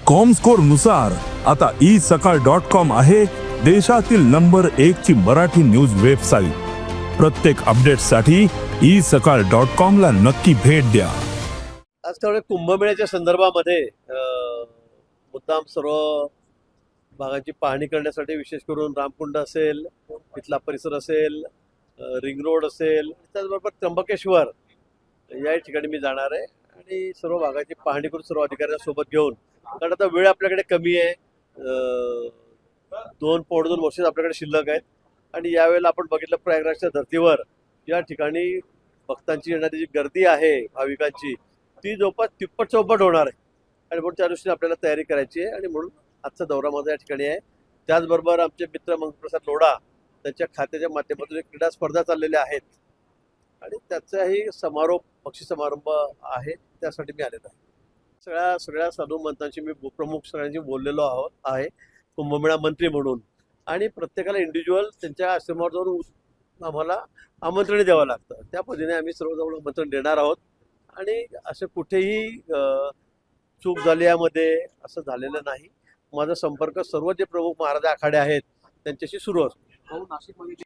Comscore नुसार आता isakal.com आहे देशातील नंबर 1 ची मराठी न्यूज वेबसाईट। प्रत्येक अपडेटसाठी isakal.com ला नक्की भेट द्या। आज थोडे कुंभमेळ्याच्या संदर्भामध्ये मुद्दाम सर्व भागाची पाहणी करण्यासाठी विशेष करून रामकुंड असेल, इथला परिसर असेल, रिंग रोड असेल, त्याचबरोबर त्र्यंबकेश्वर या ठिकाणी मी जाणार आहे आणि सर्व भागाची पाहणी करून सर्व अधिकाऱ्यांना सोबत घेऊन, कारण आता वेळ आपल्याकडे कमी आहे, 2.2 वर्ष आपल्याकडे शिल्लक आहेत आणि यावेळेला आपण बघितलं प्रयागराजच्या धर्तीवर या ठिकाणी भक्तांची येणारी जी गर्दी आहे भाविकांची ती जवळपास तिप्पट चौपट होणार आहे आणि म्हणून त्या दृष्टीने आपल्याला तयारी करायची आहे आणि म्हणून आजचा दौरा माझा या ठिकाणी आहे। त्याचबरोबर आमचे मित्र मंगलप्रसाद लोढा त्यांच्या खात्याच्या माध्यमातून क्रीडा स्पर्धा चाललेल्या आहेत आणि त्याचाही समारोप बक्षीस समारंभ आहे, त्यासाठी मी आलेलो आहे। सगळ्या साधू महंतांशी मी प्रमुख सगळ्यांशी बोललेलो आहे कुंभमेळा मंत्री म्हणून, आणि प्रत्येकाला इंडिव्हिज्युअल त्यांच्या आश्रमावर जाऊन आम्हाला आमंत्रण द्यावं लागतं। त्या पद्धतीने आम्ही सर्वजण आमंत्रण देणार आहोत आणि असं कुठेही चूक झाली यामध्ये असं झालेलं नाही। माझा संपर्क सर्व जे प्रमुख महाराज आखाडे आहेत त्यांच्याशी सुरू असतो। नाशिकमध्ये